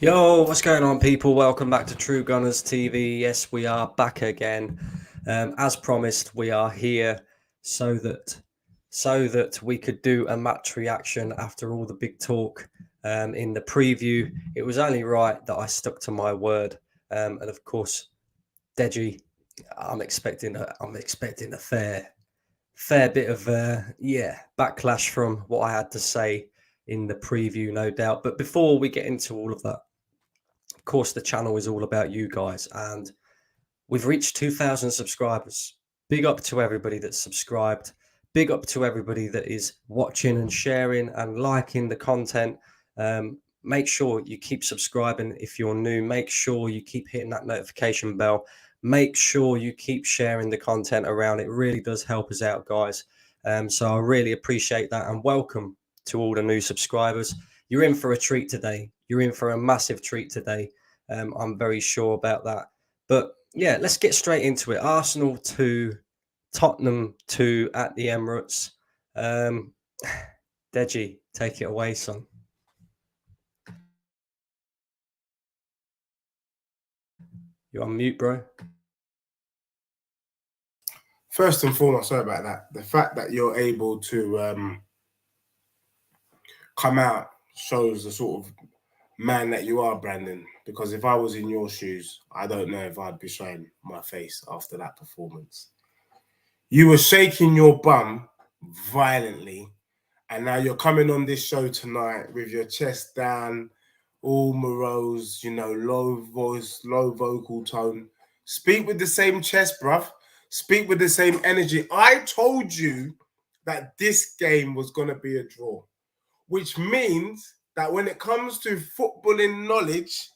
Yo, what's going on, people? Welcome back to True Gunners TV. Yes, we are back again. As promised, we are here so that we could do a match reaction after all the big talk in the preview. It was only right that I stuck to my word, and of course, Deji, I'm expecting a fair bit of backlash from what I had to say in the preview, no doubt. But before we get into all of that, of course, the channel is all about you guys, and we've reached 2,000 subscribers. Big up to everybody that's subscribed. Big up to everybody that is watching and sharing and liking the content. Make sure you keep subscribing if you're new. Make sure you keep hitting that notification bell. Make sure you keep sharing the content around. It really does help us out, guys. So I really appreciate that, and welcome to all the new subscribers. You're in for a treat today. You're in for a massive treat today. I'm very sure about that. But yeah, let's get straight into it. Arsenal 2, Tottenham 2 at the Emirates. Deji, take it away, son. You're on mute, bro. First and foremost, sorry about that. The fact that you're able to come out shows the sort of man that you are, Brandon. Because if I was in your shoes, I don't know if I'd be showing my face after that performance. You were shaking your bum violently, and now you're coming on this show tonight with your chest down, all morose, low voice, low vocal tone. Speak with the same chest, bruv. Speak with the same energy. I told you that this game was going to be a draw, which means that when it comes to footballing knowledge,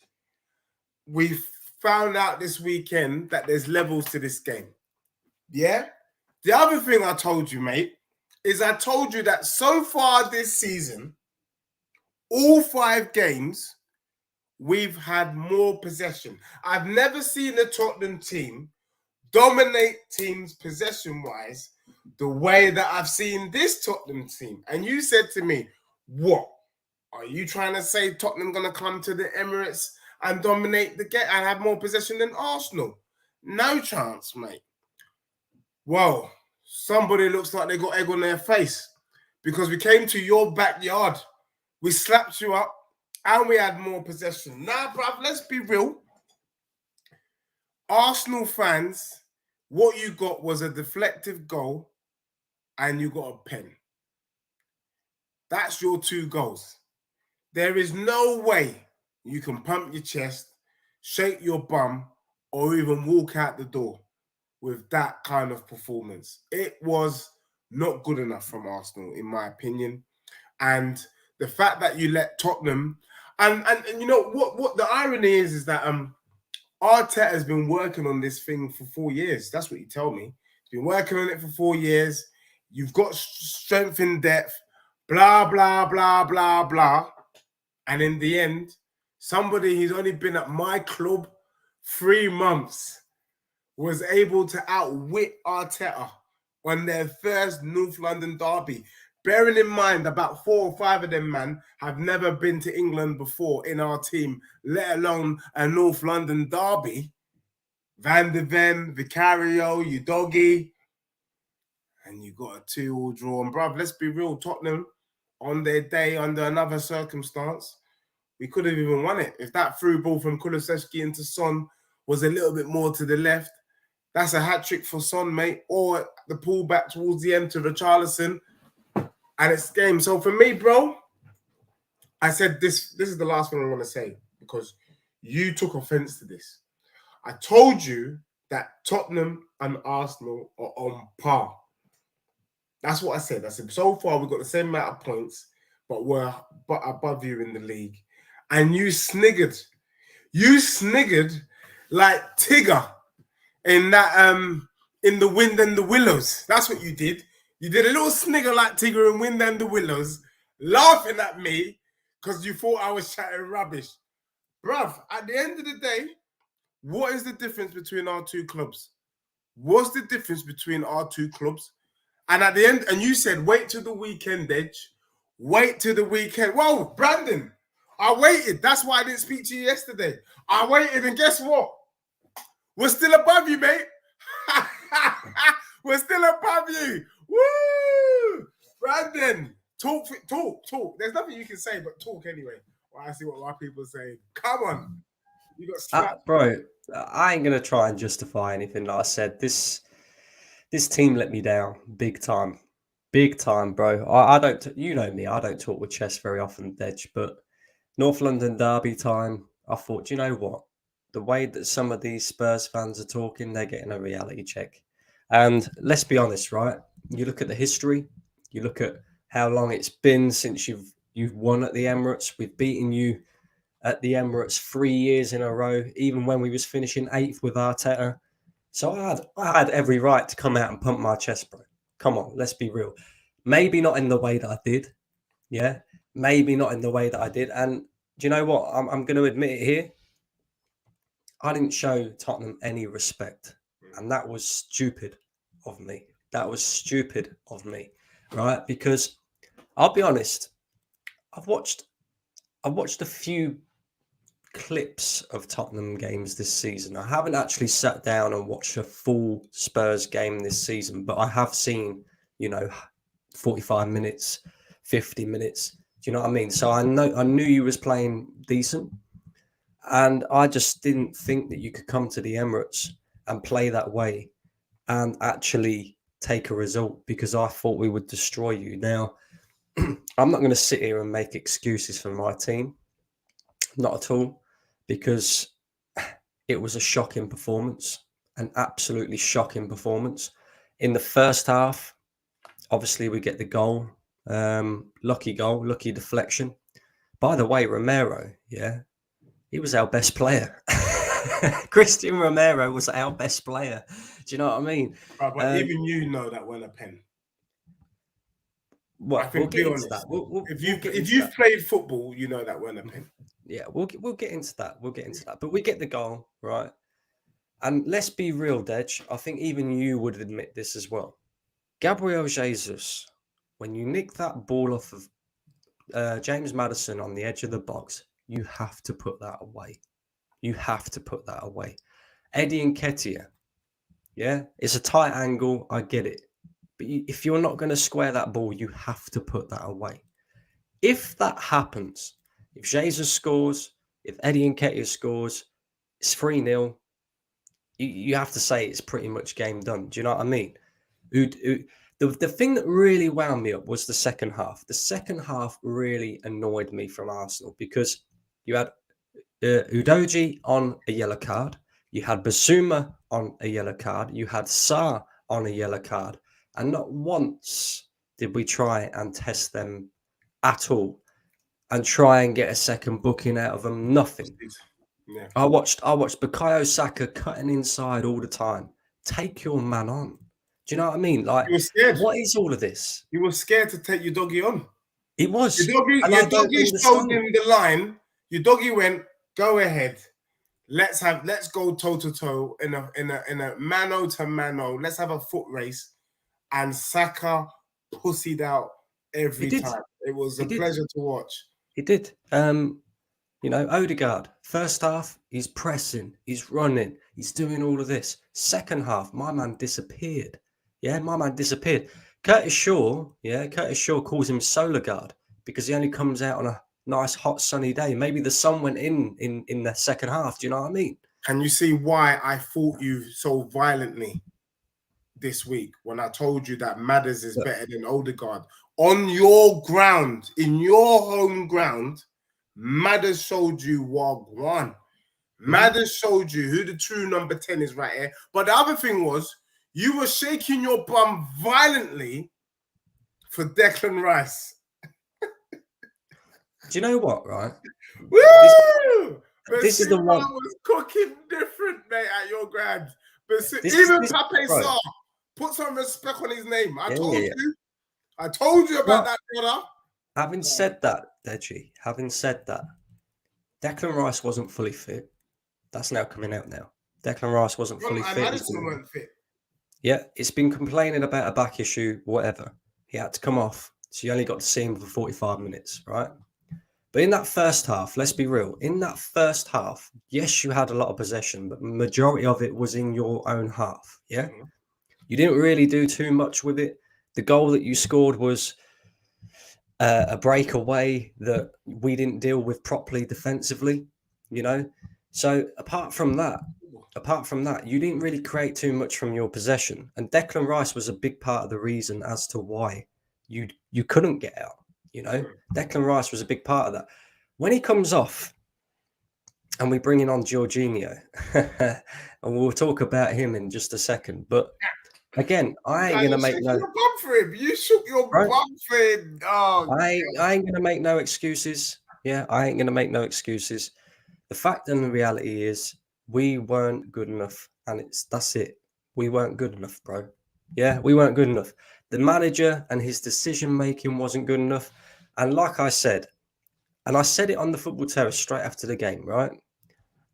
we found out this weekend that there's levels to this game. Yeah? The other thing I told you, mate, is I told you that so far this season, all 5 games, we've had more possession. I've never seen a Tottenham team dominate teams possession-wise the way that I've seen this Tottenham team. And you said to me, what? Are you trying to say Tottenham going to come to the Emirates and dominate the game and have more possession than Arsenal? No chance, mate. Well, somebody looks like they got egg on their face because we came to your backyard. We slapped you up and we had more possession. Now, bruv, let's be real. Arsenal fans, what you got was a deflective goal and you got a pen. That's your 2 goals. There is no way you can pump your chest, shake your bum, or even walk out the door with that kind of performance. It was not good enough from Arsenal, in my opinion. And the fact that you let Tottenham, and you know what the irony is that Arteta has been working on this thing for 4 years. That's what you tell me. He's been working on it for 4 years. You've got strength in depth, blah, blah, blah, blah, blah. And in the end, somebody who's only been at my club 3 months was able to outwit Arteta on their first North London derby. Bearing in mind, about 4 or 5 of them, man, have never been to England before in our team, let alone a North London derby. Van de Ven, Vicario, Udogi, and you got a 2-2 draw. And, bruv, let's be real, Tottenham, on their day, under another circumstance, we could have even won it. If that through ball from Kulusevski into Son was a little bit more to the left, that's a hat-trick for Son, mate. Or the pullback towards the end to Richarlison, and it's game. So for me, bro, I said this is the last thing I want to say because you took offense to this. I told you that Tottenham and Arsenal are on par. That's what I said. I said, so far we've got the same amount of points, but we're above you in the league. And you sniggered. You sniggered like Tigger in that in The Wind and the Willows. That's what you did. You did a little snigger like Tigger in Wind and the Willows, laughing at me because you thought I was chatting rubbish. Bruv, at the end of the day, what is the difference between our 2 clubs? What's the difference between our 2 clubs? And at the end, and you said, wait till the weekend, Edge. Wait till the weekend. Whoa, Brandon, I waited. That's why I didn't speak to you yesterday. I waited, and guess what? We're still above you, mate. We're still above you. Woo! Brandon, talk. There's nothing you can say but talk anyway. Well, I see what my people are saying. Come on. You got slapped. Bro, I ain't going to try and justify anything. Like I said, this team let me down big time. Big time, bro. I don't, you know me, I don't talk with chess very often, Dej, but North London derby time, I thought, you know what? The way that some of these Spurs fans are talking, they're getting a reality check. And let's be honest, right? You look at the history, you look at how long it's been since you've won at the Emirates. We've beaten you at the Emirates 3 years in a row, even when we was finishing 8th with Arteta. So I had every right to come out and pump my chest, bro. Come on, let's be real. Maybe not in the way that I did. Yeah. Maybe not in the way that I did. And do you know what? I'm going to admit it here. I didn't show Tottenham any respect. And that was stupid of me. That was stupid of me. Right? Because I'll be honest, I've watched a few clips of Tottenham games this season. I haven't actually sat down and watched a full Spurs game this season, but I have seen, 45 minutes, 50 minutes. Do you know what I mean? So I knew you was playing decent, and I just didn't think that you could come to the Emirates and play that way and actually take a result, because I thought we would destroy you. Now, I'm not going to sit here and make excuses for my team. Not at all, because it was a shocking performance, an absolutely shocking performance. In the first half, obviously we get the goal, lucky deflection. By the way, Romero, he was our best player. Christian Romero was our best player. Do you know what I mean? But even you know that when a pen. Well, we'll get into that. If you've played football, you know that when a pen. Yeah, we'll get into that. We'll get into that. But we get the goal, right? And let's be real, Dej. I think even you would admit this as well. Gabriel Jesus, when you nick that ball off of James Maddison on the edge of the box, you have to put that away. You have to put that away. Eddie Nketiah, it's a tight angle. I get it. But if you're not going to square that ball, you have to put that away. If that happens, if Jesus scores, if Eddie Nketiah scores, it's 3-0. You have to say it's pretty much game done. Do you know what I mean? The thing that really wound me up was the second half. The second half really annoyed me from Arsenal, because you had Udogie on a yellow card. You had Basuma on a yellow card. You had Sarr on a yellow card. And not once did we try and test them at all and try and get a second booking out of them. Nothing. Yeah. I watched Bukayo Saka cutting inside all the time. Take your man on. Do you know what I mean? Like, he was scared. What is all of this? He was scared to take your doggy on. He was. Your doggy showed him the line. Your doggy went, go ahead. Let's go toe to toe in a mano to mano. Let's have a foot race. And Saka pussied out every time. It was a pleasure to watch. He did. Odegaard, first half, he's pressing, he's running, he's doing all of this. Second half, my man disappeared. Curtis Shaw calls him Solar Guard because he only comes out on a nice hot sunny day. Maybe the sun went in the second half. Do you know what I mean? Can you see why I fought you so violently this week when I told you that Madders is better than Odegaard? On your ground, in your home ground, Madders showed you Wagwan. Madders showed you who the true number 10 is right here. But the other thing was, you were shaking your bum violently for Declan Rice. Do you know what, right? Woo! This is the one. Was cooking different, mate, at your ground. But even Pape Sarr, put some respect on his name. I told you about that, brother. Having said that, Deji, Declan Rice wasn't fully fit. That's now coming out now. Declan Rice wasn't fully fit. Maddison weren't fit. Yeah, it's been complaining about a back issue, whatever. He had to come off. So you only got to see him for 45 minutes, right? But in that first half, let's be real. In that first half, yes, you had a lot of possession, but majority of it was in your own half. Yeah, you didn't really do too much with it. The goal that you scored was a breakaway that we didn't deal with properly defensively. So apart from that, you didn't really create too much from your possession. And Declan Rice was a big part of the reason as to why you couldn't get out. Declan Rice was a big part of that. When he comes off and we bring in on Jorginho, and we'll talk about him in just a second. But again, I ain't gonna make no. Bum for him. You shook your bum for him. Oh, I ain't gonna make no excuses. Yeah, I ain't gonna make no excuses. The fact and the reality is we weren't good enough, and that's it. We weren't good enough, bro. Yeah, we weren't good enough. The manager and his decision making wasn't good enough. And like I said, and I said it on the football terrace straight after the game, right?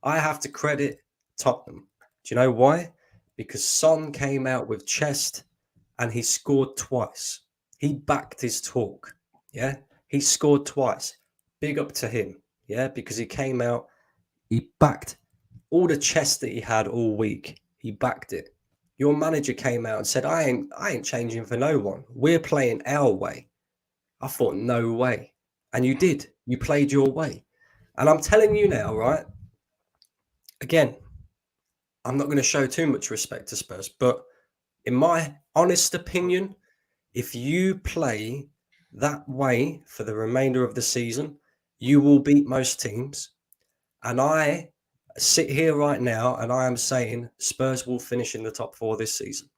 I have to credit Tottenham. Do you know why? Because Son came out with chest and he scored twice. He backed his talk. Yeah. He scored twice. Big up to him. Yeah. Because he came out, he backed all the chest that he had all week. He backed it. Your manager came out and said, I ain't changing for no one. We're playing our way. I thought, no way. And you did. You played your way. And I'm telling you now, right? Again, I'm not going to show too much respect to Spurs, but in my honest opinion, if you play that way for the remainder of the season, you will beat most teams. And I sit here right now and I am saying Spurs will finish in the top 4 this season.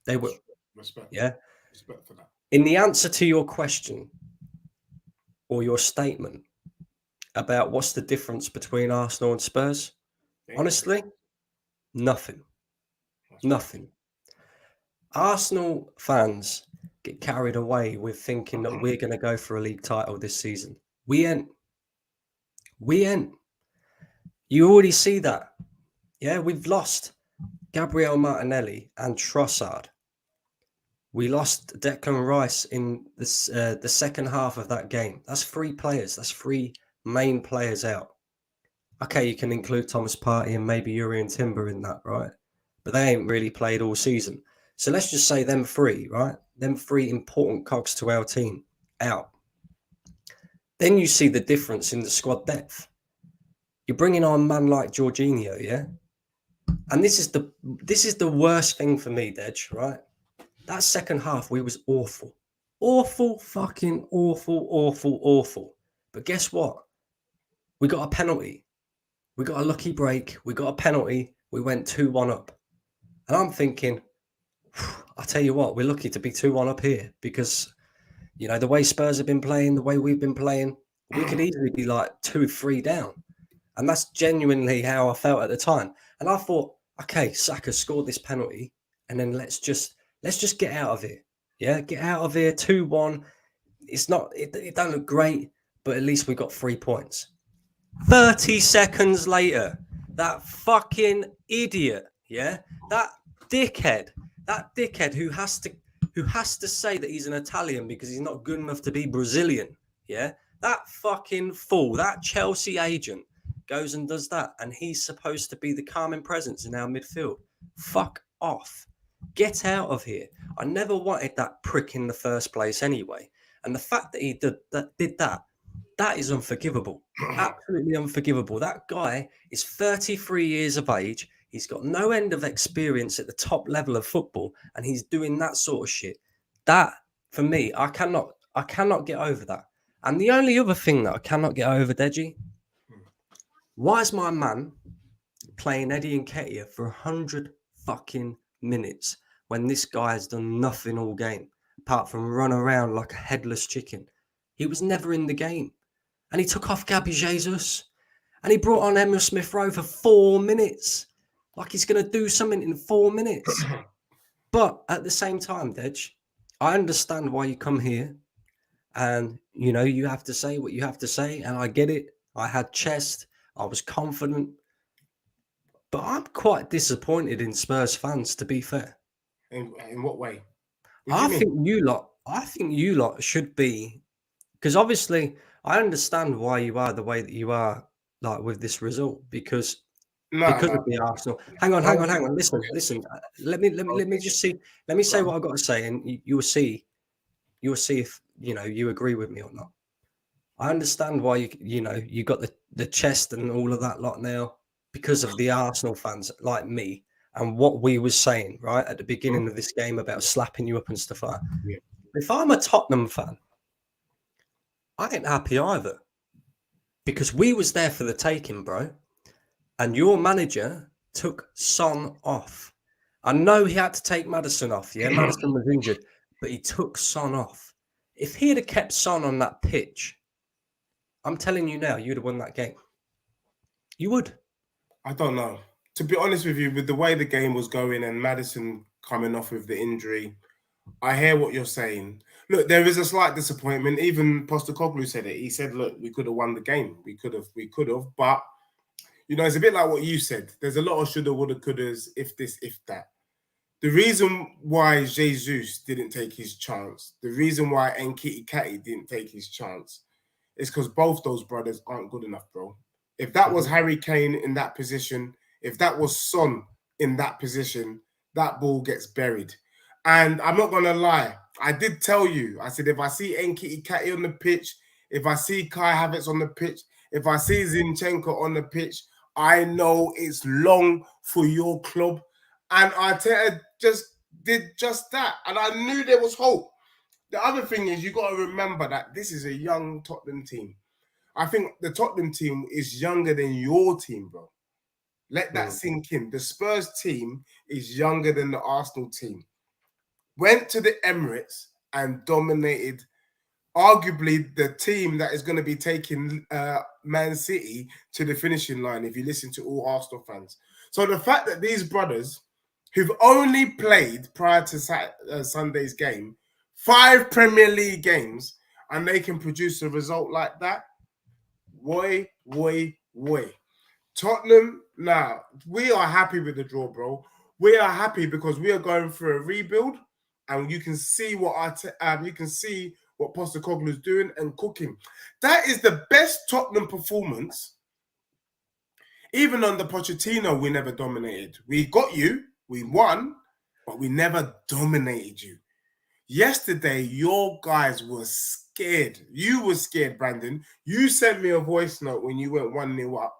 They will. Respect. Yeah. Respect for that. In the answer to your question or your statement about what's the difference between Arsenal and Spurs, honestly, nothing. Nothing. Arsenal fans get carried away with thinking that we're going to go for a league title this season. We ain't. You already see that. Yeah, we've lost Gabriel Martinelli and Trossard. We lost Declan Rice in this, the second half of that game. That's 3 players. That's 3 main players out. Okay, you can include Thomas Partey and maybe Urian Timber in that, right? But they ain't really played all season. So let's just say them 3, right? Them 3 important cogs to our team out. Then you see the difference in the squad depth. You're bringing on a man like Jorginho, yeah? And this is the worst thing for me, Dej, right? That second half, we was awful. Awful, fucking awful. But guess what? We got a penalty. We got a lucky break. We got a penalty. We went 2-1 up. And I'm thinking, I'll tell you what, we're lucky to be 2-1 up here because, the way Spurs have been playing, the way we've been playing, we could easily be like 2-3 down. And that's genuinely how I felt at the time. And I thought, okay, Saka scored this penalty and then let's just get out of here. Yeah, get out of here, 2-1. It don't look great, but at least we got 3 points. 30 seconds later, that fucking idiot, yeah, that dickhead who has to say that he's an Italian because he's not good enough to be Brazilian, yeah, that fucking fool, that Chelsea agent goes and does that, and he's supposed to be the calming presence in our midfield. Fuck off. Get out of here. I never wanted that prick in the first place anyway. And the fact that he did that is unforgivable. Absolutely unforgivable. That guy is 33 years of age. He's got no end of experience at the top level of football, and he's doing that sort of shit. That, for me, I cannot get over that. And the only other thing that I cannot get over, Deji, why is my man playing Eddie Nketiah for 100 fucking minutes when this guy has done nothing all game apart from run around like a headless chicken? He was never in the game. And he took off Gabby Jesus. And he brought on Emil Smith-Rowe for 4 minutes. Like he's going to do something in 4 minutes. But at the same time, Dej, I understand why you come here. And, you have to say what you have to say. And I get it. I had chest. I was confident. But I'm quite disappointed in Spurs fans, to be fair. In what way? I think you lot should be, because obviously I understand why you are the way that you are, like with this result, because No, of the Arsenal. Hang on, hang on, hang on. Listen, okay, listen. Let me just see. Let me say right. what I've got to say, and you will see. You will see if you agree with me or not. I understand why you got the chest and all of that lot now because of the Arsenal fans like me and what we was saying right at the Hmm? beginning of this game about slapping you up and stuff like that. Yeah. If I'm a Tottenham fan, I ain't happy either because we was there for the taking, bro. And your manager took Son off. I know he had to take Madison off. Yeah, Madison was injured, but he took Son off. If he'd have kept Son on that pitch, I'm telling you now, you'd have won that game. You would. I don't know. To be honest with you, with the way the game was going and Madison coming off with the injury, I hear what you're saying. Look, there is a slight disappointment. Even Postecoglou said it. He said, "Look, we could have won the game. We could have." But it's a bit like what you said. There's a lot of shoulda, woulda, couldas, if this, if that. The reason why Jesus didn't take his chance, the reason why Nketiah didn't take his chance, is because both those brothers aren't good enough, bro. If that was Mhm. Harry Kane in that position, if that was Son in that position, that ball gets buried. And I'm not gonna lie, I did tell you, I said if I see Nketiah on the pitch, if I see Kai Havertz on the pitch, if I see Zinchenko on the pitch, I know it's long for your club. And Arteta just did just that. And I knew there was hope. The other thing is you got to remember that this is a young Tottenham team. I think the Tottenham team is younger than your team, bro. Let that sink in. The Spurs team is younger than the Arsenal team. Went to the Emirates and dominated arguably the team that is going to be taking Man City to the finishing line if you listen to all Arsenal fans. So the fact that these brothers who've only played prior to Sunday's game 5 Premier League games and they can produce a result like that, way. Tottenham, now we are happy with the draw, bro. We are happy because we are going through a rebuild, and you can see what Postecoglou is doing and cooking. That is the best Tottenham performance. Even under Pochettino, we never dominated. We got you, we won, but we never dominated you. Yesterday, your guys were scared. You were scared, Brandon. You sent me a voice note when you went 1-0 up.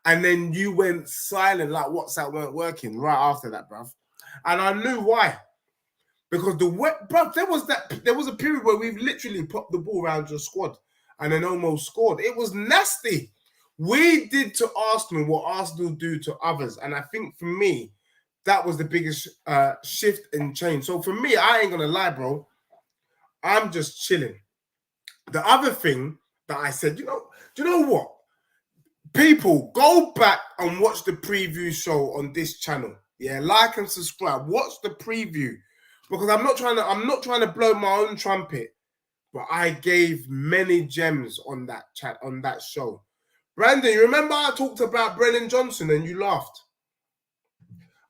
And then you went silent, like WhatsApp weren't working right after that, bruv. And I knew why. Because there was a period where we've literally popped the ball around your squad and then almost scored. It was nasty. We did to Arsenal what Arsenal do to others. And I think for me, that was the biggest shift and change. So for me, I ain't gonna lie, bro. I'm just chilling. The other thing that I said, do you know what? People, go back and watch the preview show on this channel. Yeah, like and subscribe. Watch the preview because I'm not trying to blow my own trumpet, but I gave many gems on that show. Brandon, you remember I talked about Brennan Johnson and you laughed,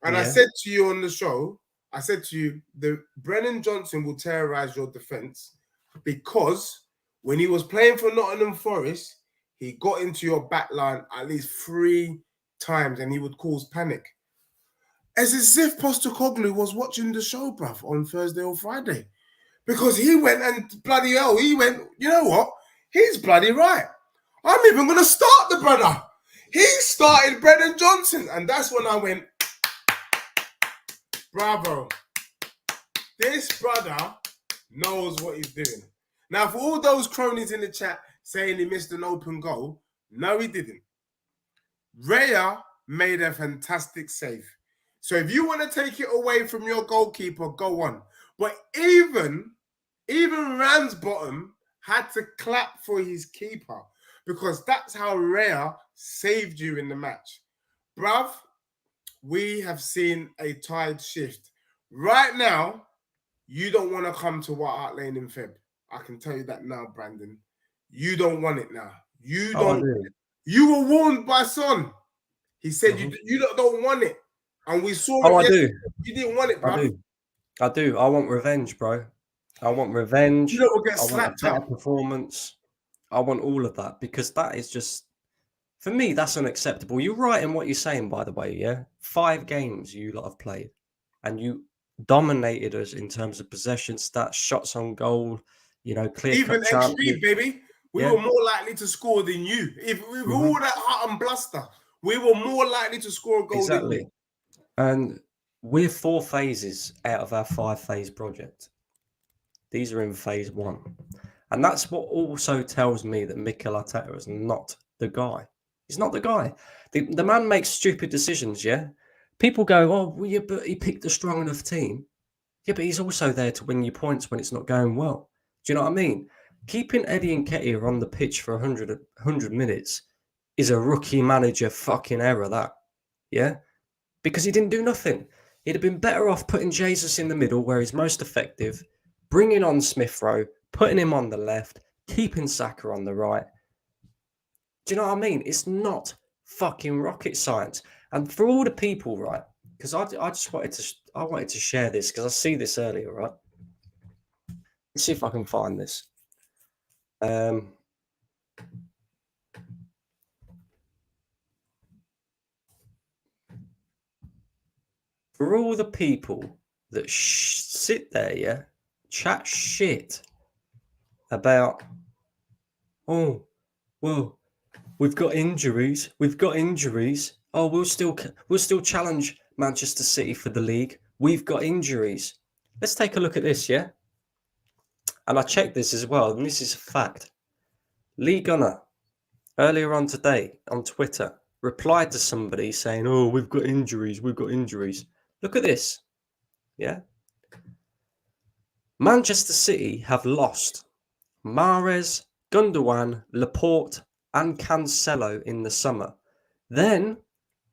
and I said to you on the show, I said to you, the Brennan Johnson will terrorize your defense because when he was playing for Nottingham Forest, he got into your back line at least 3 times and he would cause panic. As if Postecoglou was watching the show, bruv, on Thursday or Friday. Because he went and bloody hell, you know what? He's bloody right. I'm even going to start the brother. He started Brennan Johnson. And that's when I went, bravo. This brother knows what he's doing. Now, for all those cronies in the chat saying he missed an open goal, no, he didn't. Raya made a fantastic save. So if you want to take it away from your goalkeeper, go on. But even Ramsbottom had to clap for his keeper because that's how Raya saved you in the match. Bruv, we have seen a tide shift. Right now, you don't want to come to White Hart Lane in Feb. I can tell you that now, Brandon. You don't want it now. You don't. You were warned by Son. He said you don't want it. And we saw it yesterday. You didn't want it, bro. I do. I want revenge, bro. I want revenge. You don't get I want a slapped better up. performance. I want all of that, because that is just, for me, that's unacceptable. You're right in what you're saying, by the way, yeah? 5 games you lot have played, and you dominated us in terms of possession stats, shots on goal, clear-cut Even chances. XG, baby. We Yeah. were more likely to score than you. If with Mhm. all that hot and bluster, we were more likely to score a goal than you. Exactly. And we're 4 phases out of our 5-phase project. These are in phase 1. And that's what also tells me that Mikel Arteta is not the guy. He's not the guy. The man makes stupid decisions, yeah? People go, oh, well, yeah, but he picked a strong enough team. Yeah, but he's also there to win you points when it's not going well. Do you know what I mean? Keeping Eddie Nketiah on the pitch for 100 minutes is a rookie manager fucking error, that. Yeah? Because he didn't do nothing. He'd have been better off putting Jesus in the middle where he's most effective, bringing on Smith Rowe, putting him on the left, keeping Saka on the right. Do you know what I mean? It's not fucking rocket science. And for all the people, right? Because I just wanted to share this because I see this earlier, right? Let's see if I can find this. For all the people that sit there, yeah, chat shit about, oh, well, we've got injuries. Oh, we'll still challenge Manchester City for the league. We've got injuries. Let's take a look at this, yeah? And I checked this as well, and this is a fact. Lee Gunner, earlier on today on Twitter, replied to somebody saying, oh, we've got injuries. Look at this, yeah? Manchester City have lost Mahrez, Gundogan, Laporte, and Cancelo in the summer. Then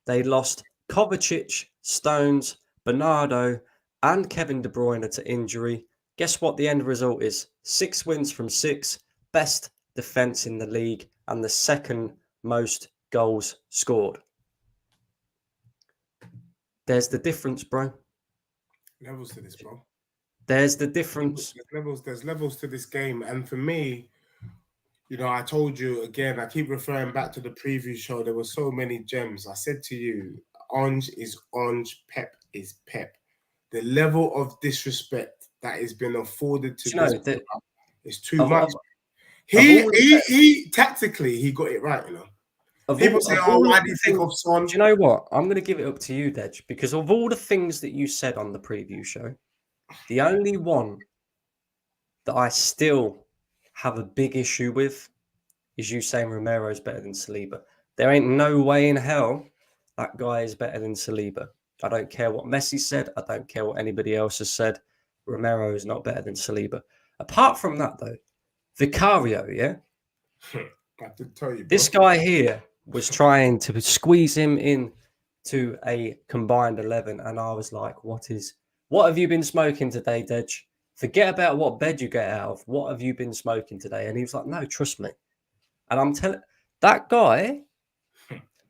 they lost Kovacic, Stones, Bernardo, and Kevin De Bruyne to injury. Guess what the end result is? 6 wins from 6, best defence in the league, and the second most goals scored. There's the difference, bro. Levels to this, bro. There's the difference. There's levels to this game. And for me, I told you again, I keep referring back to the preview show. There were so many gems. I said to you, orange is orange, pep is pep. The level of disrespect that has been afforded to this is too much. He tactically, he got it right, People say, oh, why do you think of Son? Do you know what? I'm going to give it up to you, Dej, because of all the things that you said on the preview show, the only one that I still have a big issue with is you saying Romero's better than Saliba. There ain't no way in hell that guy is better than Saliba. I don't care what Messi said. I don't care what anybody else has said. Romero is not better than Saliba. Apart from that, though, Vicario, yeah? I have to tell you, bro. This guy here was trying to squeeze him in to a combined 11, and I was like, what have you been smoking today, Dej? Forget about what bed you get out of. What have you been smoking today? And he was like, no, trust me. And I'm telling that guy,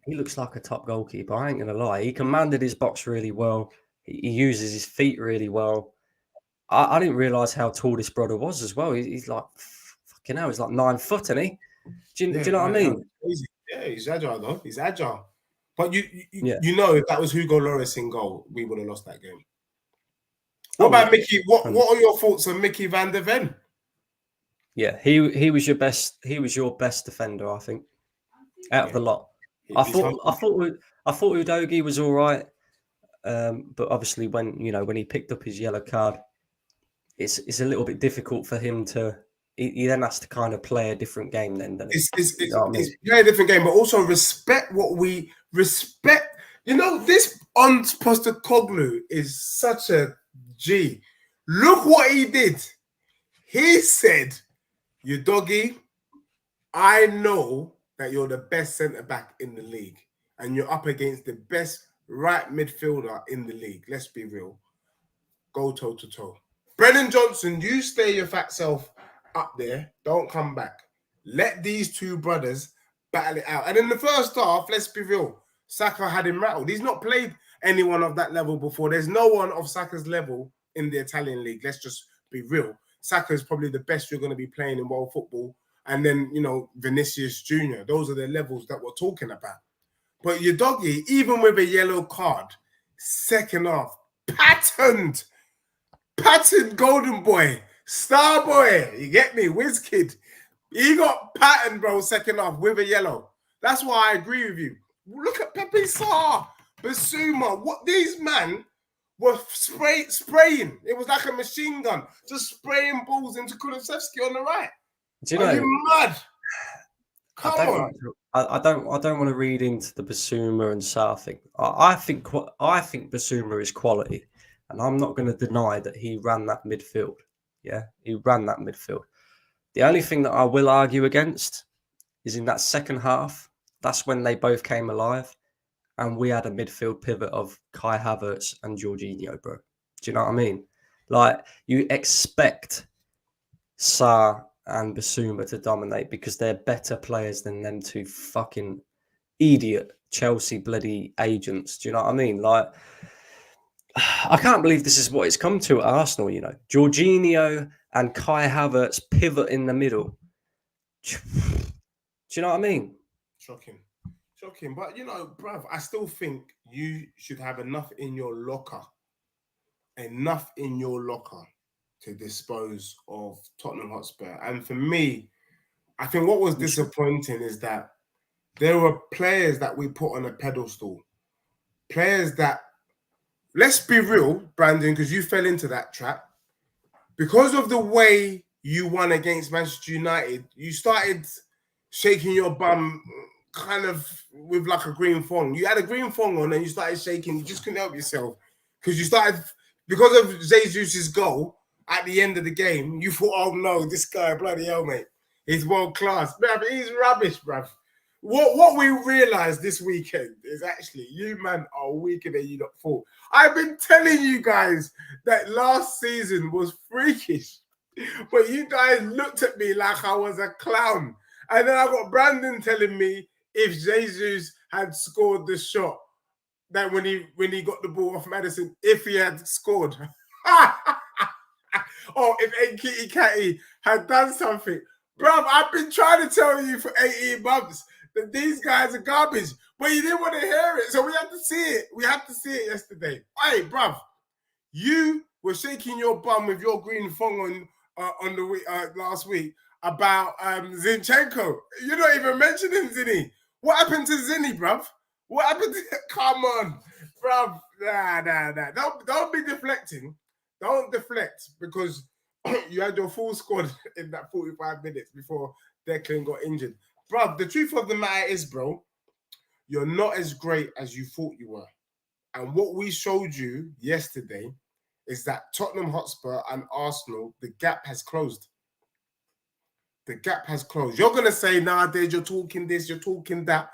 he looks like a top goalkeeper. I ain't going to lie. He commanded his box really well. He uses his feet really well. I didn't realise how tall this brother was as well. He's like, fucking hell, he's like 9 foot, isn't he? Do you know what I mean? Yeah, he's agile, though. He's agile. But you know, if that was Hugo Lloris in goal, we would have lost that game. What about Mickey? What are your thoughts on Mickey van der Ven? Yeah, he was your best. He was your best defender, I think, out of the lot. I thought Udogie was all right, but obviously when he picked up his yellow card, it's a little bit difficult for him to. He then has to kind of play a different game. Then it's play a different game, but also respect what we respect. This on Postecoglou is such a G. Look what he did. He said, "You doggy, I know that you're the best centre back in the league, and you're up against the best right midfielder in the league. Let's be real. Go toe to toe. Brennan Johnson, you stay your fat self up there. Don't come back. Let these two brothers battle it out." And in the first half, let's be real, Saka had him rattled. He's not played anyone of that level before. There's no one of Saka's level in the Italian league. Let's just be real. Saka is probably the best you're going to be playing in world football and then, you know, Vinicius Jr. Those are the levels that we're talking about. But your doggy, even with a yellow card, second half, patterned golden boy, star boy, you get me, whiz kid. He got patterned, bro, second half with a yellow. That's why I agree with you. Look at Pepe Sarr, Basuma, what these men were spraying. It was like a machine gun, just spraying balls into Kulusevski on the right. Do you Are know? you mad? Come on. I don't want to read into the Basuma and Sarr thing. I think Basuma is quality, and I'm not going to deny that he ran that midfield. Yeah, he ran that midfield. The only thing that I will argue against is in that second half. That's when they both came alive, and we had a midfield pivot of Kai Havertz and Jorginho, bro. Do you know what I mean? Like, you expect Sarr and Basuma to dominate because they're better players than them two fucking idiot Chelsea bloody agents. Do you know what I mean? Like, I can't believe this is what it's come to at Arsenal, you know. Jorginho and Kai Havertz pivot in the middle. Do you know what I mean? Shocking. But, you know, bruv, I still think you should have enough in your locker to dispose of Tottenham Hotspur. And for me, I think what was disappointing is that there were players that we put on a pedestal. Players that, let's be real, Brandon, because you fell into that trap. Because of the way you won against Manchester United, you started shaking your bum kind of with like a green thong. You had a green thong on and you started shaking. You just couldn't help yourself because you started, because of Jesus' goal at the end of the game, you thought, oh no, this guy, bloody hell, mate, he's world class. Bruv, he's rubbish, bruv. What we realized this weekend is actually you, man, are weaker than you lot thought. I've been telling you guys that last season was freakish, but you guys looked at me like I was a clown. And then I got Brandon telling me if Jesus had scored the shot, that when he got the ball off Maddison, if he had scored, or if Nkiti Kati had done something. Bruv, I've been trying to tell you for 18 months that these guys are garbage, but you didn't want to hear it, so we had to see it. We had to see it yesterday. Hey, bruv, you were shaking your bum with your green thong on the week, last week about Zinchenko. You're not even mentioning Zinny. What happened to Zinny, bruv? What happened to... Come on, bruv. Nah. Don't be deflecting. Don't deflect because you had your full squad in that 45 minutes before Declan got injured. Bruv, the truth of the matter is, bro, you're not as great as you thought you were. And what we showed you yesterday is that Tottenham Hotspur and Arsenal, the gap has closed. The gap has closed. You're going to say nowadays you're talking this, you're talking that.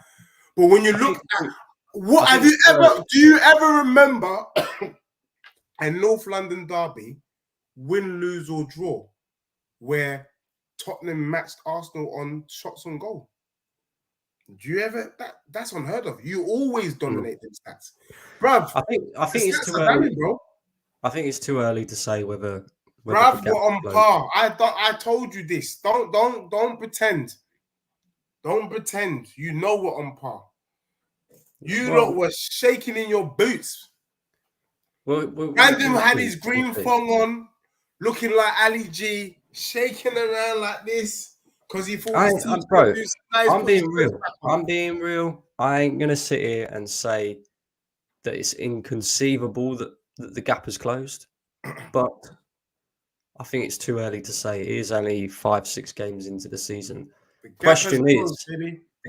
But when you look at what have you ever, do you ever remember a North London derby, win, lose or draw, where Tottenham matched Arsenal on shots on goal? Do you ever, that's unheard of. You always dominate them stats. Bruv, I think it's too early, bro. I think it's too early to say whether Bruv, we're on par. I told you this. Don't pretend. Don't pretend. You know we're on par. You lot were shaking in your boots. Brandon had his green thong on, looking like Ali G, shaking around like this because he thought. Bro, I'm being real. I'm being real. I ain't gonna sit here and say that it's inconceivable that the gap has closed, but I think it's too early to say. It is only 5-6 games into the season. The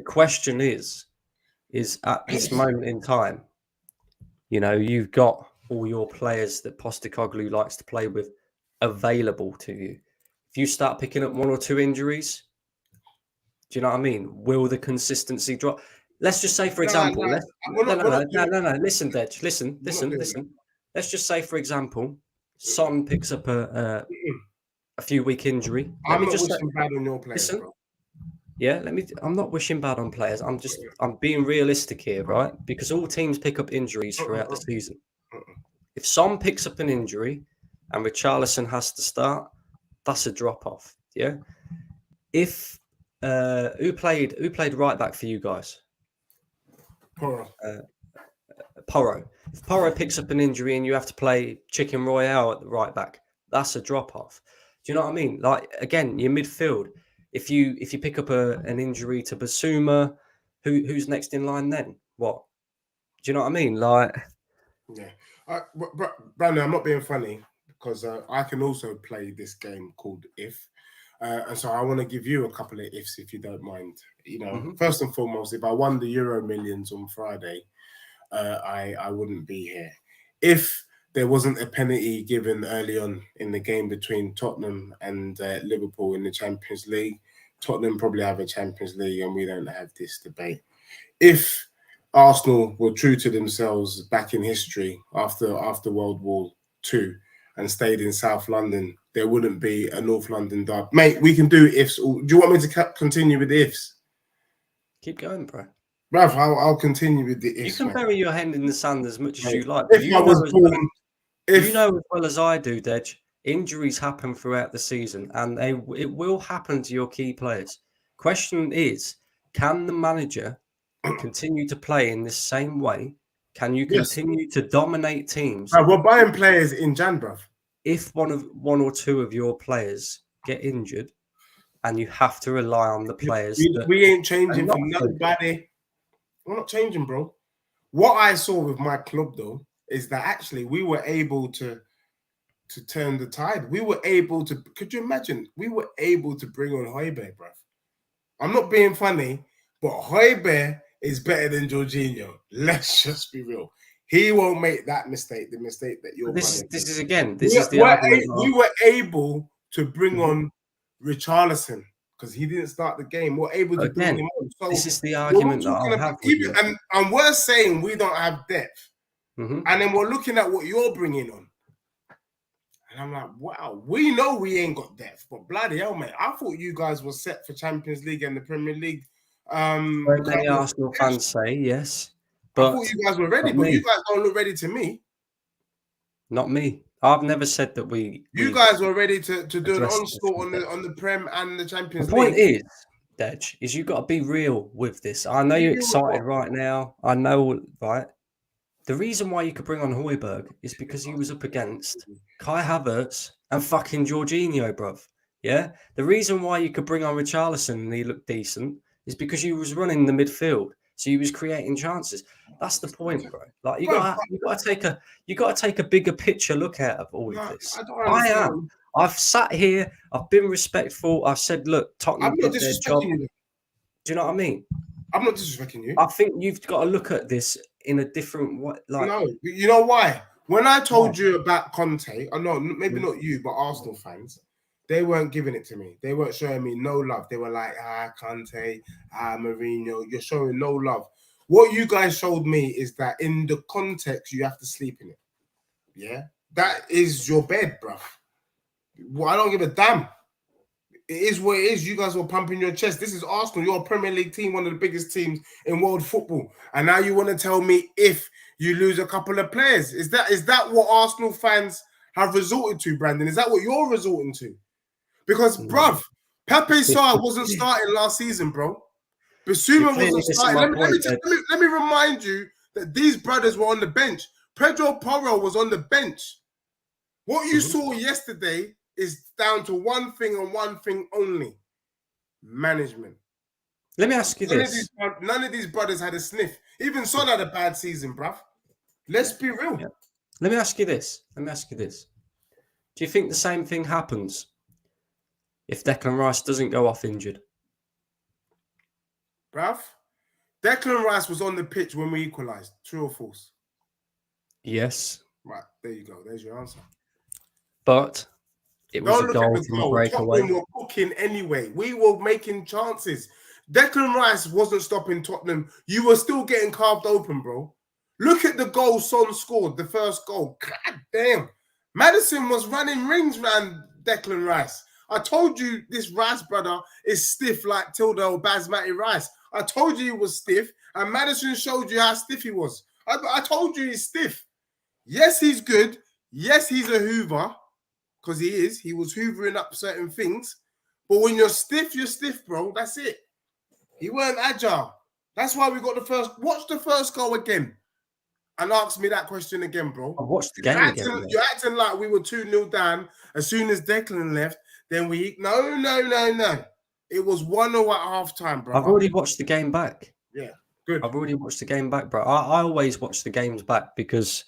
question is at this moment in time, you know, you've got all your players that Postecoglou likes to play with available to you. If you start picking up 1 or 2 injuries, do you know what I mean? Will the consistency drop? Let's just say, for example, listen, Dej, listen. Let's just say, for example, Son picks up a few week injury. I'm not wishing bad on your players, bro. Yeah, I'm not wishing bad on players. I'm being realistic here, right? Because all teams pick up injuries throughout the season. If Son picks up an injury and Richarlison has to start, that's a drop off. Yeah. If Who played right back for you guys? Horror. Porro. If Porro picks up an injury and you have to play Chicken Royale at the right back, that's a drop off. Do you know what I mean? Like again, your midfield. If you pick up an injury to Basuma, who's next in line then? What? Do you know what I mean? Like, Yeah. Brandon, I'm not being funny because I can also play this game called If. And so I want to give you a couple of ifs if you don't mind. You know, first and foremost, if I won the Euro Millions on Friday, I wouldn't be here. If there wasn't a penalty given early on in the game between Tottenham and Liverpool in the Champions League, Tottenham probably have a Champions League and we don't have this debate. If Arsenal were true to themselves back in history after World War II and stayed in South London, there wouldn't be a North London derby. Mate, we can do ifs. Do you want me to continue with the ifs? keep going, bro. Bruv, I'll continue with the ifs. You can bury your hand in the sand as much as you like. If You I was know, born, you know as well as I do, Dej, injuries happen throughout the season and it will happen to your key players. Question is, can the manager continue to play in this same way? Can you continue to dominate teams? We're buying players in Jan, bruv. If one or two of your players get injured and you have to rely on the players. We ain't changing for nobody. We're not changing, bro. What I saw with my club, though, is that actually we were able to turn the tide. We were able to, could you imagine? We were able to bring on Højbjerg, bruv. I'm not being funny, but Højbjerg is better than Jorginho. Let's just be real. He won't make that mistake, the mistake that you're This is the argument. We were able to bring on Richarlison because he didn't start the game. We're able to bring him on. So this is the argument that I'll have with you. And we're saying we don't have depth. And then we're looking at what you're bringing on. And I'm like, wow, we know we ain't got depth, but bloody hell, mate, I thought you guys were set for Champions League and the Premier League. Very many Arsenal fans say yes. But I thought you guys were ready, but you guys don't look ready to me. Not me. I've never said that we. You guys were ready to do an onslaught on the Prem and the Champions League. The point is, Dej, is you've got to be real with this. I know you're excited right now. I know, right? The reason why you could bring on Højbjerg is because he was up against Kai Havertz and fucking Jorginho, bruv. Yeah? The reason why you could bring on Richarlison and he looked decent is because he was running the midfield. So he was creating chances. That's the point, bro. Like you got to take a bigger picture look out of all of this. I am. I've sat here. I've been respectful. I've said, look, Tottenham did their job. Do you know what I mean? I'm not disrespecting you. I think you've got to look at this in a different way. Like, no, you know why? When I told you about Conte, I know maybe not you, but Arsenal fans, they weren't giving it to me. They weren't showing me no love. They were like, Conte, Mourinho, you're showing no love. What you guys showed me is that in the context, you have to sleep in it. Yeah? That is your bed, bruv. Well, I don't give a damn. It is what it is. You guys were pumping your chest. This is Arsenal. You're a Premier League team, one of the biggest teams in world football. And now you want to tell me if you lose a couple of players. Is that what Arsenal fans have resorted to, Brandon? Is that what you're resorting to? Because, bruv, Pepe Sarr wasn't starting last season, bro. Basuma wasn't starting. Let me remind you that these brothers were on the bench. Pedro Porro was on the bench. What you saw yesterday is down to one thing and one thing only: management. Let me ask you this. None of these brothers had a sniff. Even Son had a bad season, bruv. Let's be real. Yeah. Let me ask you this. Do you think the same thing happens if Declan Rice doesn't go off injured? Bruv, Declan Rice was on the pitch when we equalised. True or false? Yes. Right, there you go. There's your answer. But it was a goal from a breakaway. Tottenham were cooking anyway. We were making chances. Declan Rice wasn't stopping Tottenham. You were still getting carved open, bro. Look at the goal Son scored, the first goal. God damn. Maddison was running rings around Declan Rice. I told you this Rice brother is stiff like Tilda or Basmati Rice. I told you he was stiff, and Maddison showed you how stiff he was. I told you he's stiff. Yes, he's good. Yes, he's a hoover, because he is. He was hoovering up certain things. But when you're stiff, bro. That's it. He weren't agile. That's why we got the first. Watch the first goal again, and ask me that question again, bro. I watched the game again. You're acting like we were 2-0 down as soon as Declan left. Then we no. It was 1-0 at half time, bro. I've already watched the game back. Yeah, good. I've already watched the game back, bro. I always watch the games back because,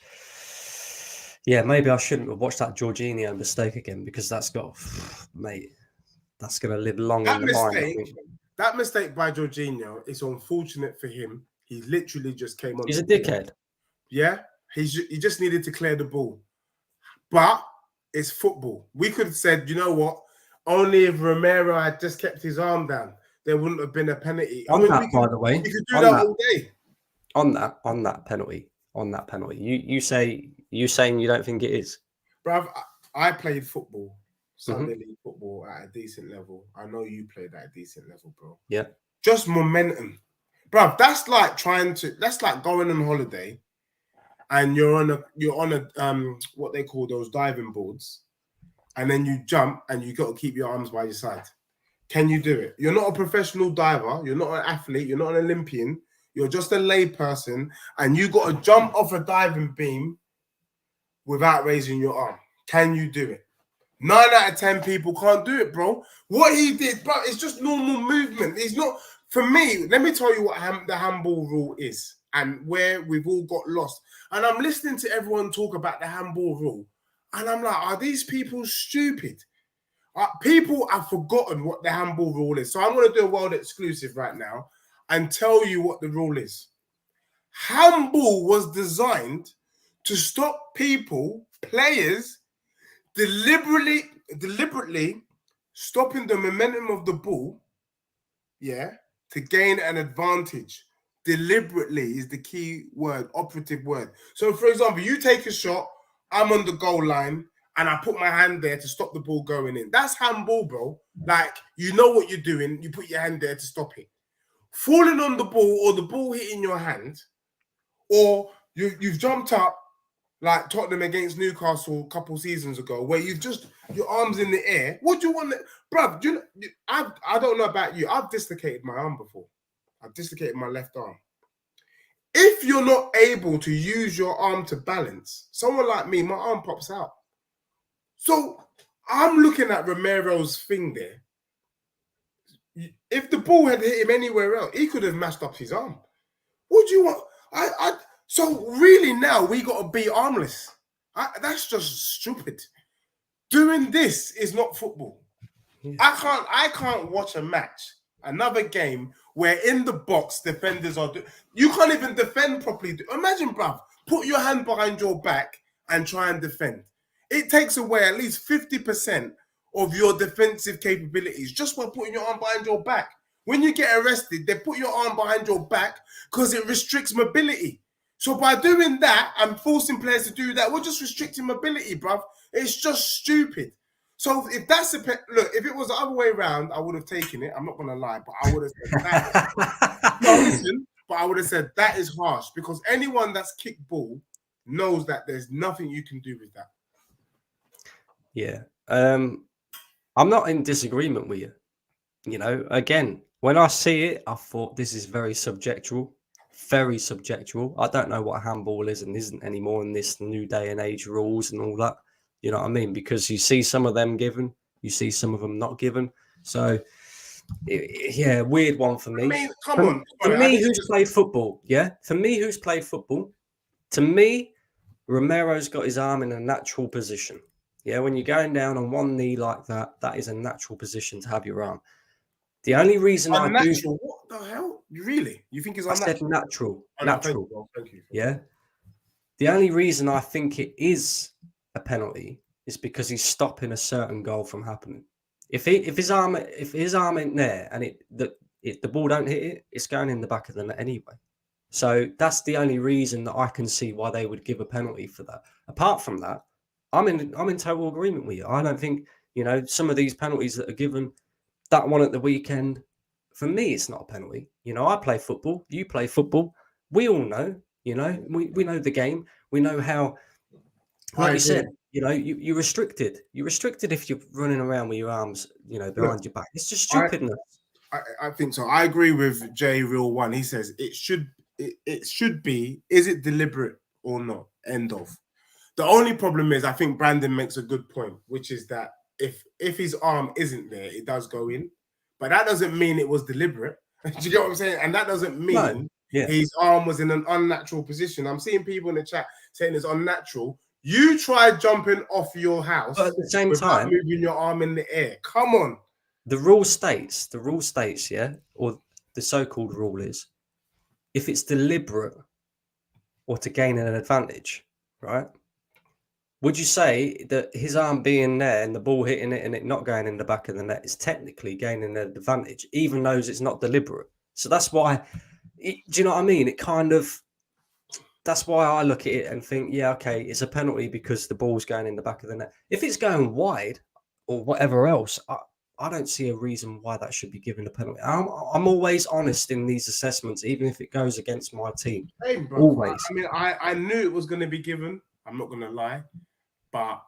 yeah, maybe I shouldn't have watched that Jorginho mistake again because that's got, mate, that's going to live long in the mind. I think. That mistake by Jorginho is unfortunate for him. He literally just came on. He's a dickhead. Yeah, he just needed to clear the ball. But it's football. We could have said, you know what? Only if Romero had just kept his arm down, there wouldn't have been a penalty. By the way, we could do that all day. On that penalty, you saying you don't think it is? Bruv, I played football, Sunday league football at a decent level. I know you played at a decent level, bro. Yeah. Just momentum. Bruv, that's like going on holiday and you're on a what they call those diving boards, and then you jump and you got to keep your arms by your side. Can you do it? You're not a professional diver, you're not an athlete, you're not an Olympian, you're just a lay person, and you got to jump off a diving beam without raising your arm. Can you do it? 9 out of 10 people can't do it, bro. What he did, bro, it's just normal movement. It's not, for me, let me tell you what the handball rule is and where we've all got lost. And I'm listening to everyone talk about the handball rule. And I'm like, are these people stupid? People have forgotten what the handball rule is. So I'm going to do a world exclusive right now and tell you what the rule is. Handball was designed to stop players, deliberately stopping the momentum of the ball, to gain an advantage. Deliberately is the key word, operative word. So, for example, you take a shot, I'm on the goal line, and I put my hand there to stop the ball going in. That's handball, bro. Like, you know what you're doing. You put your hand there to stop it. Falling on the ball or the ball hitting your hand, or you've jumped up like Tottenham against Newcastle a couple seasons ago, where you've just your arms in the air. What do you want, bruv? I don't know about you. I've dislocated my arm before. I've dislocated my left arm. If you're not able to use your arm to balance, someone like me, my arm pops out. So I'm looking at Romero's thing there. If the ball had hit him anywhere else, he could have mashed up his arm. What do you want? So really now we got to be armless. That's just stupid. Doing this is not football. Yeah. I can't watch a match, another game where in the box defenders are. You can't even defend properly. Imagine, bruv, put your hand behind your back and try and defend. It takes away at least 50% of your defensive capabilities just by putting your arm behind your back. When you get arrested, they put your arm behind your back because it restricts mobility. So by doing that and forcing players to do that, we're just restricting mobility, bruv. It's just stupid. So if that's look, if it was the other way around, I would have taken it. I'm not gonna lie, but I would have said that. No, listen, but I would have said that is harsh because anyone that's kicked ball knows that there's nothing you can do with that. Yeah. I'm not in disagreement with you. You know, again, when I see it, I thought this is very subjectual. Very subjectual. I don't know what handball is and isn't anymore in this new day and age rules and all that. You know what I mean? Because you see some of them given, you see some of them not given. So, yeah, weird one for me. I mean, come on. For me, who's played football, for me, who's played football, to me, Romero's got his arm in a natural position. Yeah, when you're going down on one knee like that, that is a natural position to have your arm. The only reason unnatural? What the hell? Really? You think it's unnatural? I said natural. Oh, natural. No, thank you. Yeah. The only reason I think it is a penalty is because he's stopping a certain goal from happening. If his arm ain't there and the ball don't hit it, it's going in the back of the net anyway. So that's the only reason that I can see why they would give a penalty for that. Apart from that, I'm in total agreement with you. I don't think, some of these penalties that are given, that one at the weekend, for me, it's not a penalty. I play football. You play football. We all know, we know the game. We know how, like you said, You know, you're restricted. You're restricted if you're running around with your arms, Look, behind your back. It's just I, stupidness. I think so. I agree with J Real One. He says it should be. Is it deliberate or not? End of. The only problem is I think Brandon makes a good point, which is that if his arm isn't there, it does go in, but that doesn't mean it was deliberate. Do you get what I'm saying? And that doesn't No, mean yeah. his arm was in an unnatural position. I'm seeing people in the chat saying it's unnatural. You tried jumping off your house But at the same without time, moving your arm in the air. Come on. the rule states, yeah, or the so-called rule is, if it's deliberate or to gain an advantage, right? Would you say that his arm being there and the ball hitting it and it not going in the back of the net is technically gaining an advantage, even though it's not deliberate? So that's why, do you know what I mean? That's why I look at it and think, yeah, okay, it's a penalty because the ball's going in the back of the net. If it's going wide or whatever else, I don't see a reason why that should be given a penalty. I'm always honest in these assessments, even if it goes against my team. Same, bro. Always. I mean, I knew it was going to be given. I'm not going to lie. But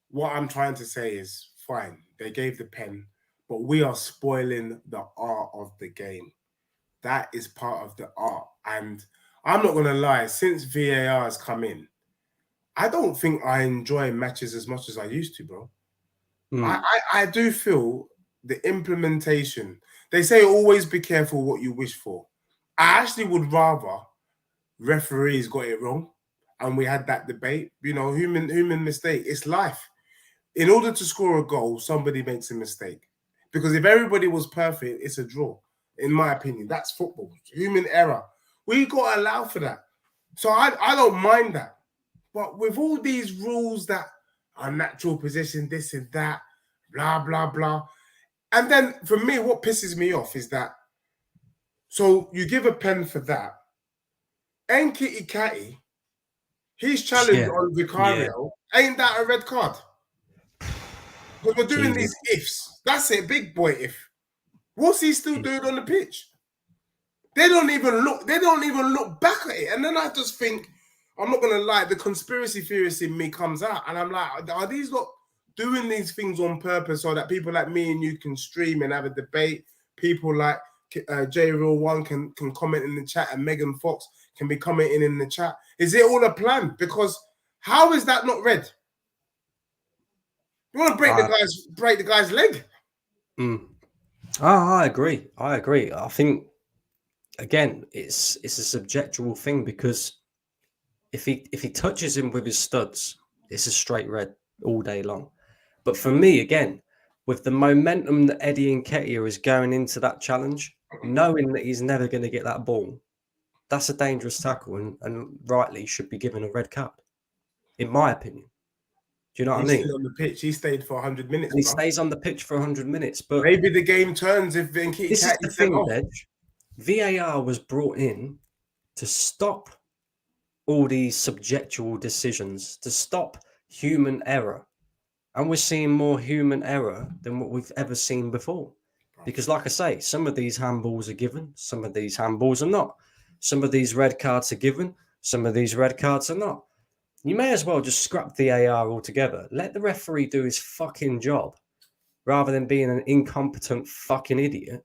what I'm trying to say is, fine, they gave the pen, but we are spoiling the art of the game. That is part of the art. And I'm not going to lie, since VAR has come in, I don't think I enjoy matches as much as I used to, bro. I do feel the implementation, they say always be careful what you wish for. I actually would rather referees got it wrong and we had that debate. You know, human mistake. It's life. In order to score a goal, somebody makes a mistake. Because if everybody was perfect, it's a draw. In my opinion, that's football. Human error. We got to allow for that. So I don't mind that. But with all these rules that are natural position, this and that, blah, blah, blah. And then for me, what pisses me off is that, so you give a pen for that. Nkitty Catty, his challenge on Vicario, ain't that a red card? Because we're doing these ifs. That's it, big boy if. What's he still doing on the pitch? They don't even look back at it. And then I just think, I'm not gonna lie, the conspiracy theorist in me comes out, and I'm like, are these not doing these things on purpose so that people like me and you can stream and have a debate? People like J Real One can comment in the chat, and Megan Fox can be commenting in the chat. Is it all a plan? Because how is that not red? You want to break the guy's leg? I agree. I think again, it's a subjectual thing, because if he touches him with his studs, it's a straight red all day long. But for me, again, with the momentum that Eddie Nketiah is going into that challenge, knowing that he's never going to get that ball, that's a dangerous tackle, and rightly should be given a red card, in my opinion. Do you know what I mean? Still on the pitch. He stayed for 100 minutes. And he stays on the pitch for 100 minutes. But maybe the game turns if Nketiah. This is the thing, Dej. VAR was brought in to stop all these subjectual decisions, to stop human error. And we're seeing more human error than what we've ever seen before. Because, like I say, some of these handballs are given, some of these handballs are not. Some of these red cards are given, some of these red cards are not. You may as well just scrap VAR altogether. Let the referee do his fucking job, rather than being an incompetent fucking idiot.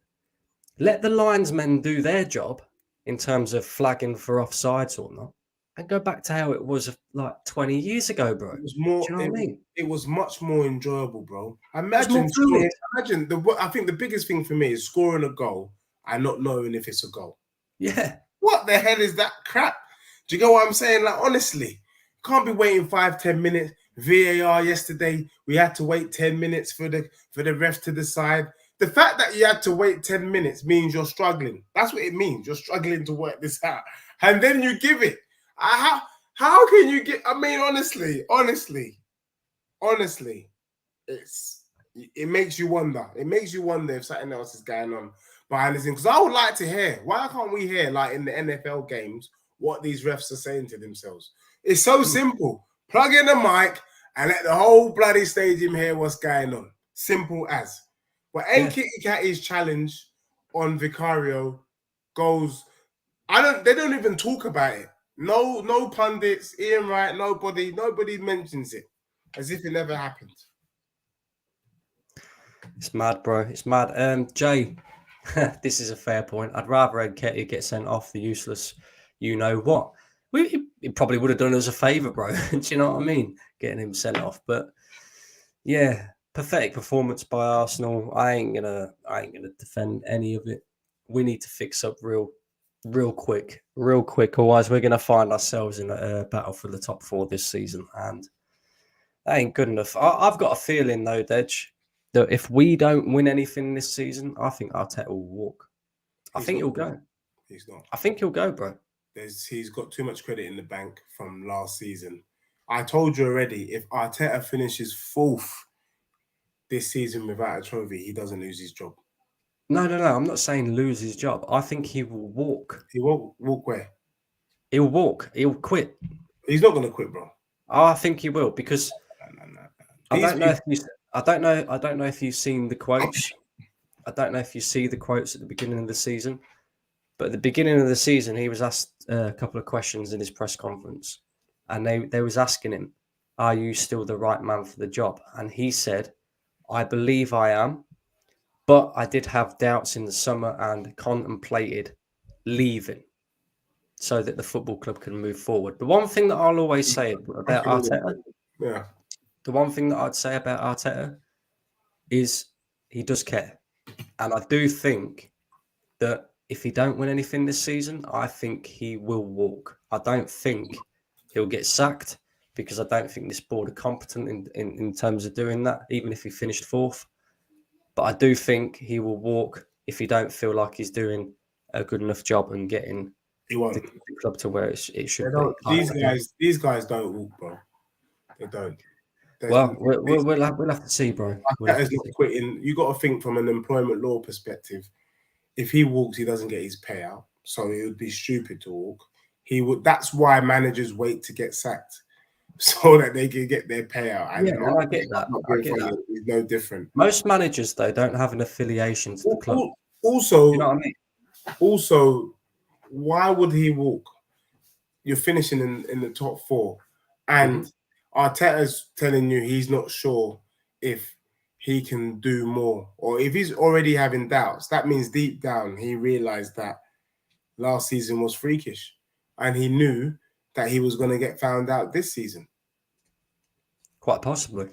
Let the linesmen do their job in terms of flagging for offsides or not, and go back to how it was like 20 years ago, bro. It was more. Do you know what I mean? It was much more enjoyable, bro. Imagine I think the biggest thing for me is scoring a goal and not knowing if it's a goal. Yeah. What the hell is that crap? Do you get what I'm saying? Like, honestly, can't be waiting 5-10 minutes. VAR yesterday, we had to wait 10 minutes for the ref to decide. The fact that you had to wait 10 minutes means you're struggling. That's what it means. You're struggling to work this out. And then you give it. How can you get? I mean, honestly, it makes you wonder. It makes you wonder if something else is going on behind the scenes. Because I would like to hear, why can't we hear, like in the NFL games, what these refs are saying to themselves? It's so simple. Plug in the mic and let the whole bloody stadium hear what's going on. Simple as. But Nkitty Catty's challenge on Vicario goes. They don't even talk about it. No pundits, Ian Wright, nobody mentions it. as if it never happened. It's mad, bro. It's mad. Jay, this is a fair point. I'd rather Nketiah get sent off, the useless, you know what. It probably would have done us a favour, bro. Do you know what I mean? Getting him sent off. But yeah, pathetic performance by Arsenal. I ain't gonna defend any of it. We need to fix up real quick. Otherwise, we're gonna find ourselves in a battle for the top 4 this season, and that ain't good enough. I've got a feeling though, Dej, that if we don't win anything this season, I think Arteta will walk. I think he'll go. He's not. I think he'll go, bro. He's got too much credit in the bank from last season. I told you already, if Arteta finishes 4th this season without a trophy, he doesn't lose his job. No. I'm not saying lose his job. I think he will walk. He won't walk where? He'll walk. He'll quit. He's not going to quit, bro. I think he will because No. I don't know if you've seen the quotes. I don't know if you see the quotes at the beginning of the season, but at the beginning of the season, he was asked a couple of questions in his press conference, and they was asking him, "Are you still the right man for the job?" And he said, "I believe I am, but I did have doubts in the summer and contemplated leaving so that the football club can move forward." The one thing that I'll always say about Arteta, the one thing that I'd say about Arteta is he does care. And I do think that if he don't win anything this season, I think he will walk. I don't think he'll get sacked because I don't think this board are competent in terms of doing that, even if he finished 4th. But I do think he will walk if he don't feel like he's doing a good enough job and getting the club to where it should be. These guys don't walk, bro. They don't. We'll have to see, bro. Arteta's not quitting. You got to think from an employment law perspective. If he walks, he doesn't get his payout, so it would be stupid to walk. He would. That's why managers wait to get sacked, so that they can get their payout. And I get that. It's no different. Most managers, though, don't have an affiliation to the club. Also, you know what I mean? Also, why would he walk? You're finishing in the top 4, and Arteta's telling you he's not sure if he can do more, or if he's already having doubts. That means deep down he realized that last season was freakish, and he knew that he was going to get found out this season. Quite possibly.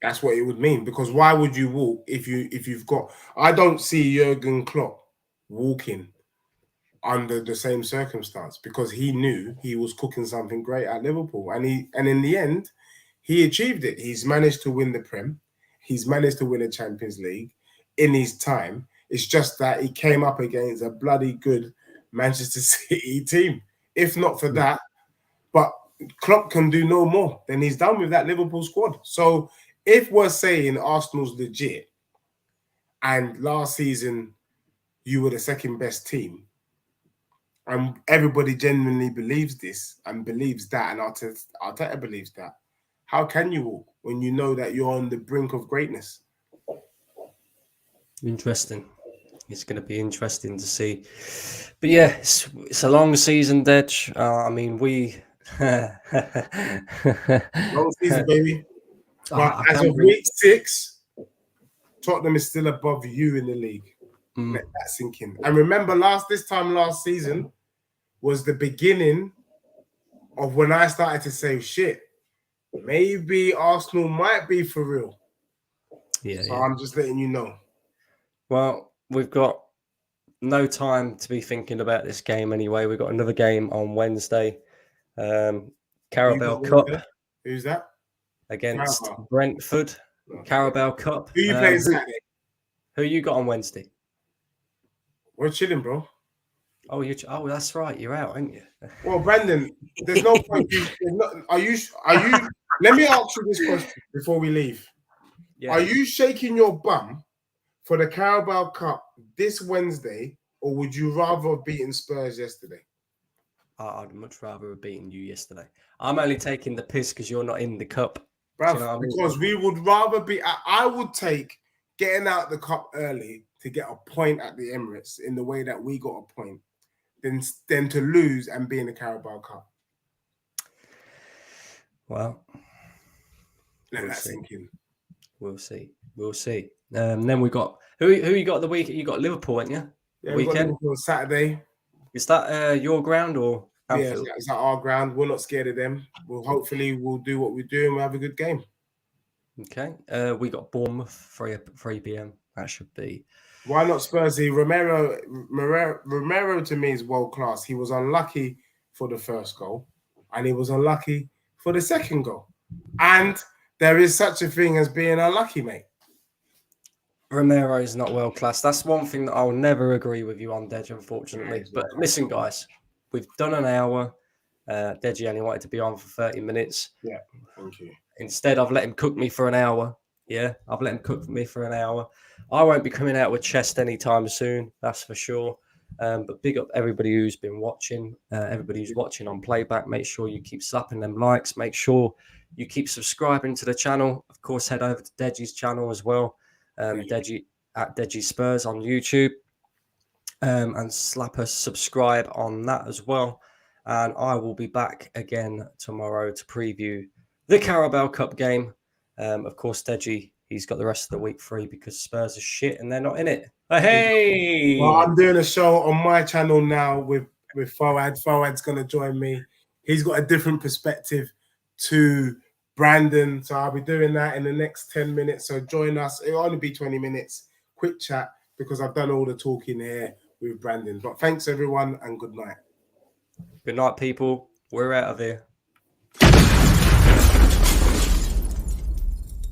That's what it would mean. Because why would you walk if you've got? I don't see Jurgen Klopp walking under the same circumstance, because he knew he was cooking something great at Liverpool, and in the end he achieved it. He's managed to win the Prem, he's managed to win a Champions League in his time. It's just that he came up against a bloody good Manchester City team. If not for that, but Klopp can do no more. Then he's done with that Liverpool squad. So if we're saying Arsenal's legit and last season you were the second best team, and everybody genuinely believes this and believes that, and Arteta believes that, how can you walk when you know that you're on the brink of greatness? Interesting. It's going to be interesting to see. But yeah, it's a long season, Dej. I mean, long season, baby. But as of week 6, Tottenham is still above you in the league. Let that sink in. And remember, this time last season was the beginning of when I started to say, shit, maybe Arsenal might be for real. So I'm just letting you know. Well, we've got no time to be thinking about this game anyway. We've got another game on Wednesday. Carabao Cup. Who's that? Against Brentford. Carabao Cup. Who you playing Saturday? Who you got on Wednesday? We're chilling, bro. Oh, that's right. You're out, aren't you? Well, Brandon, there's no point. Are you? Let me ask you this question before we leave. Yeah. Are you shaking your bum for the Carabao Cup this Wednesday, or would you rather have beaten Spurs yesterday? I'd much rather have beaten you yesterday. I'm only taking the piss because you're not in the cup. Bruv, you know because we would rather be. I would take getting out the cup early to get a point at the Emirates in the way that we got a point, than to lose and be in the Carabao Cup. Well, Let We'll that see. sink in. We'll see. We'll see. Then we got who you got the week? You got Liverpool, ain't you? Yeah, The we've got weekend. Liverpool on Saturday. Is that your ground or Yeah, Anfield? it's at our ground. We're not scared of them. We'll do what we do and we'll have a good game. Okay. We got Bournemouth 3 p.m. That should be. Why not Spursy? Romero to me is world class. He was unlucky for the first goal, and he was unlucky for the second goal. And there is such a thing as being unlucky, mate. Romero is not world class. That's one thing that I'll never agree with you on, Dej, unfortunately. he's But world class. listen, guys, we've done an hour. Deji only wanted to be on for 30 minutes. Yeah, thank you. Instead, I've let him cook me for an hour. Yeah, I've let him cook me for an hour. I won't be coming out with chest anytime soon, that's for sure. But big up everybody who's been watching, everybody who's watching on playback. Make sure you keep slapping them likes. Make sure you keep subscribing to the channel. Of course, head over to Deji's channel as well. Deji at Deji Spurs on YouTube. And slap a subscribe on that as well. And I will be back again tomorrow to preview the Carabao Cup game. Of course, Deji, he's got the rest of the week free because Spurs are shit and they're not in it. Hey! Well, I'm doing a show on my channel now with Fawad. Fawad's going to join me. He's got a different perspective to Brandon. So I'll be doing that in the next 10 minutes. So join us. It'll only be 20 minutes. Quick chat because I've done all the talking here with Brandon. But thanks, everyone, and good night. Good night, people. We're out of here.